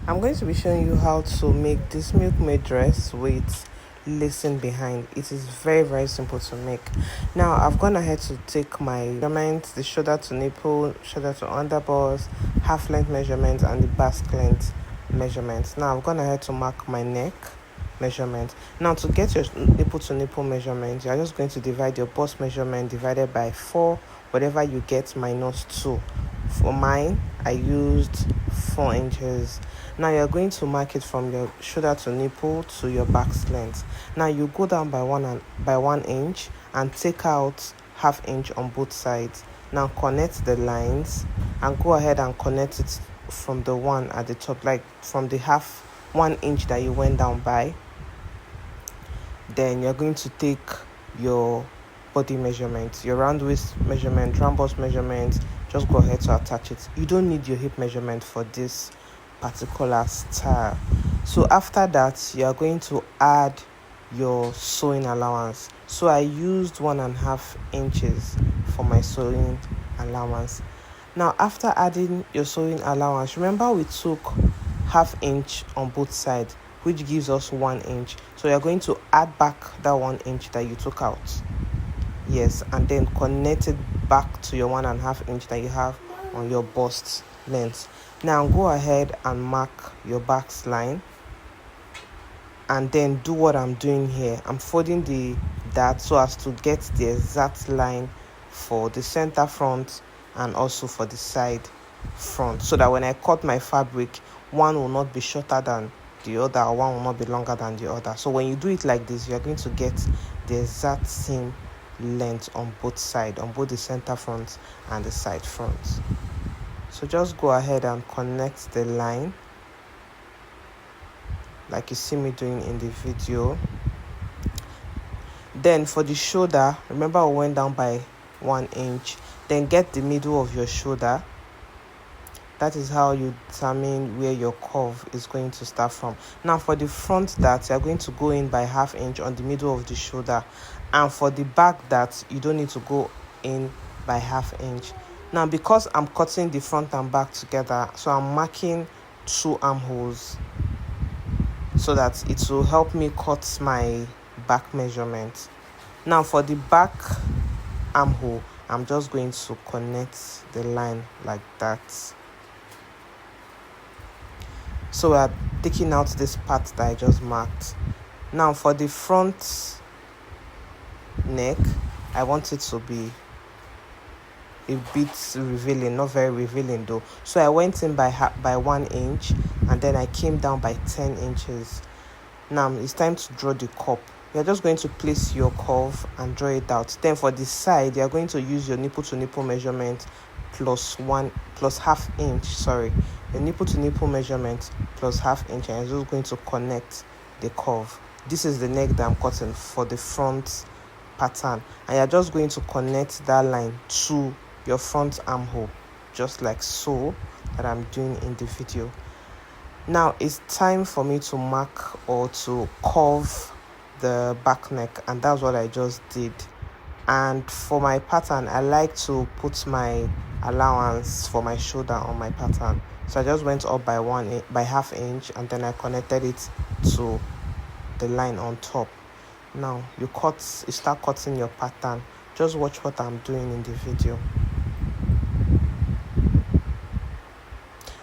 I'm going to be showing you how to make this Milkmaid dress with lacing behind. It is very simple to make. Now I've gone ahead to take my measurements, the shoulder to nipple, shoulder to underbust, half length measurements, and the basque length measurements. Now I've gone ahead to mark my neck measurement. Now to get your nipple to nipple measurement, you're just going to divide your bust measurement divided by 4, whatever you get, minus 2. For mine, I used 4 inches. Now you're going to mark it from your shoulder to nipple to your back length. Now you go down by 1 inch and take out ½ inch on both sides. Now connect the lines and go ahead and connect it from the one at the top, like from the 1 inch that you went down by. Then you're going to take your body measurement, your round waist measurement, round bust measurement. Just go ahead to attach it. You don't need your hip measurement for this particular style. So after that, you are going to add your sewing allowance. So I used 1.5 inches for my sewing allowance. Now after adding your sewing allowance, remember we took ½ inch on both sides, which gives us 1 inch. So you're going to add back that 1 inch that you took out. Yes, and then connect it back to your 1.5 inch that you have on your bust length. Now go ahead and mark your back line, and then do what I'm doing here. I'm folding the dart so as to get the exact line for the center front and also for the side front, so that when I cut my fabric, one will not be shorter than the other, or one will not be longer than the other. So when you do it like this, you're going to get the exact same length on both sides, on both the center front and the side front. So just go ahead and connect the line like you see me doing in the video. Then for the shoulder, remember we went down by 1 inch. Then get the middle of your shoulder. That is how you determine where your curve is going to start from. Now for the front dart, you're going to go in by ½ inch on the middle of the shoulder. And for the back dart, you don't need to go in by ½ inch. Now because I'm cutting the front and back together, so I'm marking 2 armholes so that it will help me cut my back measurement. Now for the back armhole, I'm just going to connect the line like that. So we are taking out this part that I just marked. Now for the front neck, I want it to be a bit revealing, not very revealing though. So I went in by 1 inch, and then I came down by 10 inches. Now it's time to draw the cup. You're just going to place your curve and draw it out. Then for the side, you're going to use your nipple to nipple measurement plus ½ inch. Sorry, the nipple to nipple measurement plus ½ inch, and you're just going to connect the curve. This is the neck that I'm cutting for the front pattern, and you're just going to connect that line to your front armhole, just like so that I'm doing in the video. Now it's time for me to mark or to curve the back neck, and that's what I just did. And for my pattern, I like to put my allowance for my shoulder on my pattern. So I just went up by ½ inch, and then I connected it to the line on top. Now you start cutting your pattern. Just watch what I'm doing in the video.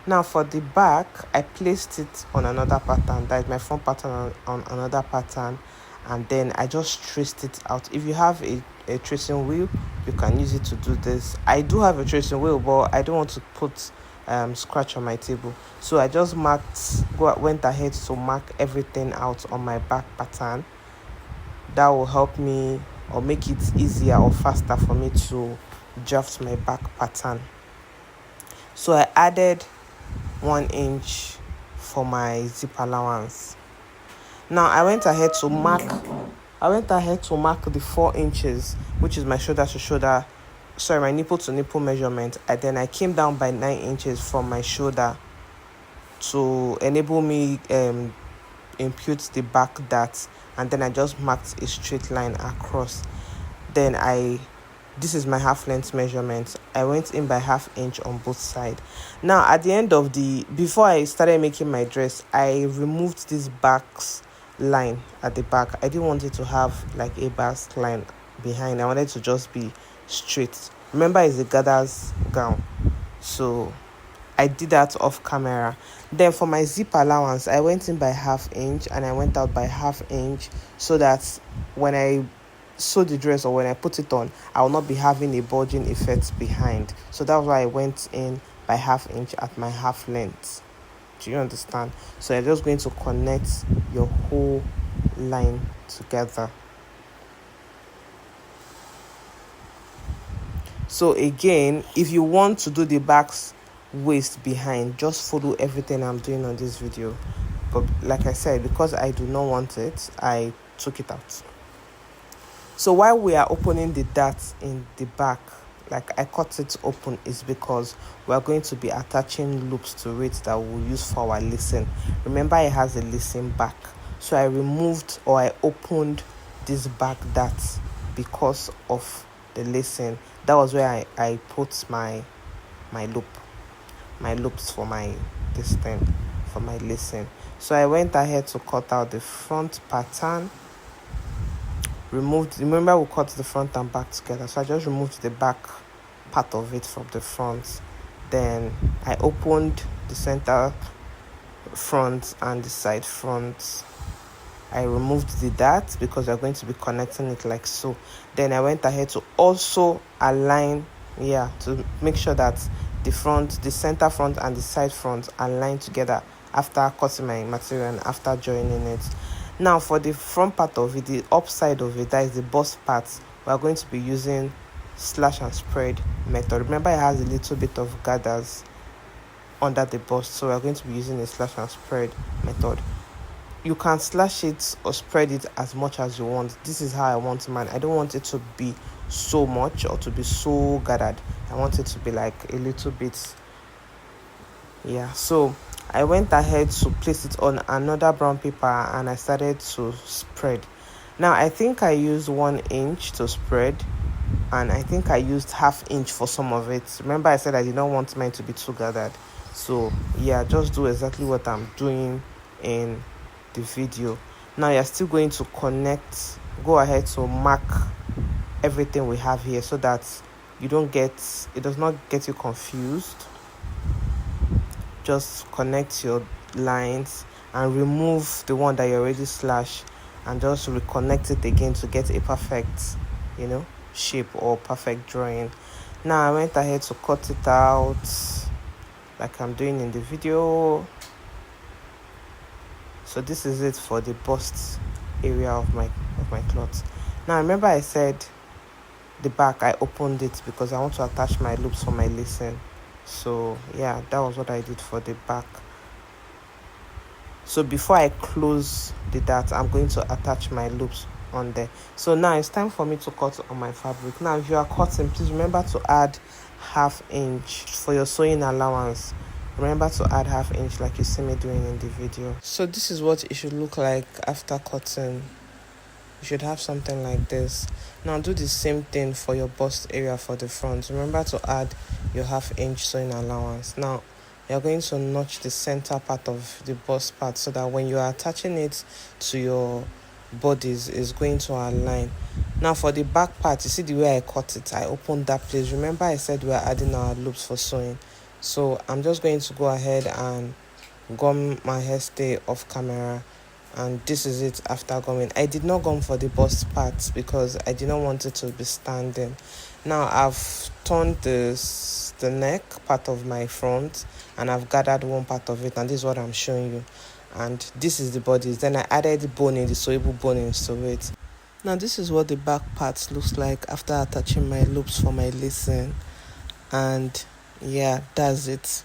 Now for the back, I placed it on another pattern, that is my front pattern on another pattern, and then I just traced it out. If you have a tracing wheel, you can use it to do this. I do have a tracing wheel, but I don't want to put scratch on my table, so I just went ahead to mark everything out on my back pattern. That will help me or make it easier or faster for me to draft my back pattern. So I added 1 inch for my zip allowance. Now I went ahead to mark the 4 inches, which is my shoulder to shoulder, my nipple to nipple measurement, and then I came down by 9 inches from my shoulder to enable me impute the back dart, and then I just marked a straight line across. Then I this is my half length measurement. I went in by 1/2 inch on both sides. Now at the end of before I started making my dress, I removed this basque line at the back. I didn't want it to have like a basque line behind. I wanted to just be straight. Remember, it's a gathers gown, so I did that off camera. Then for my zip allowance, I went in by 1/2 inch and I went out by 1/2 inch, so that when I sew the dress or when I put it on, I will not be having a bulging effect behind. So that's why I went in by 1/2 inch at my half length. Do you understand? So you're just going to connect your whole line together. So again, if you want to do the back waist behind, just follow everything I'm doing on this video. But like I said, because I do not want it, I took it out. So while we are opening the dart in the back, like I cut it open, is because we are going to be attaching loops to it that we'll use for our lacing. Remember, it has a lacing back, so I removed or I opened this back dart because of the lacing. That was where I put my loops for my for my lacing. So I went ahead to cut out the front pattern. Remember, we cut the front and back together, so I just removed the back part of it from the front. Then I opened the center front and the side front. I removed the dart because we're going to be connecting it like so. Then I went ahead to also align, to make sure that the center front and the side front align together after cutting my material and after joining it. Now for the front part of it, the upside of it, that is the bust part, we are going to be using slash and spread method. Remember, it has a little bit of gathers under the bust, so we are going to be using a slash and spread method. You can slash it or spread it as much as you want. This is how I want mine. I don't want it to be so much or to be so gathered. I want it to be like a little bit. So I went ahead to place it on another brown paper and I started to spread. Now I think I used 1 inch to spread, and I think I used 1/2 inch for some of it. Remember, I said I did not want mine to be too gathered. So just do exactly what I'm doing in the video. Now you're still going to go ahead to mark everything we have here, so that it does not get you confused. Just connect your lines and remove the one that you already slashed, and just reconnect it again to get a perfect shape or perfect drawing. Now I went ahead to cut it out like I'm doing in the video. So this is it for the bust area of my cloth. Now remember, I said the back, I opened it because I want to attach my loops for my lacing. So that was what I did for the back. So before I close the dart, I'm going to attach my loops on there. So now it's time for me to cut on my fabric. Now if you are cutting, please remember to add 1/2 inch for your sewing allowance. Remember to add 1/2 inch like you see me doing in the video. So this is what it should look like after cutting. You should have something like this. Now do the same thing for your bust area for the front. Remember to add your 1/2 inch sewing allowance. Now you're going to notch the center part of the bust part, so that when you are attaching it to your bodies, is going to align. Now for the back part, you see the way I cut it, I opened that place. Remember, I said we are adding our loops for sewing. So I'm just going to go ahead and gum my hairstay off camera, and this is it after gumming. I did not gum for the bust part because I did not want it to be standing. Now I've turned the neck part of my front and I've gathered one part of it, and this is what I'm showing you. And this is the bodies. Then I added the sewable bonings to it. Now this is what the back part looks like after attaching my loops for my lacing. And that's it.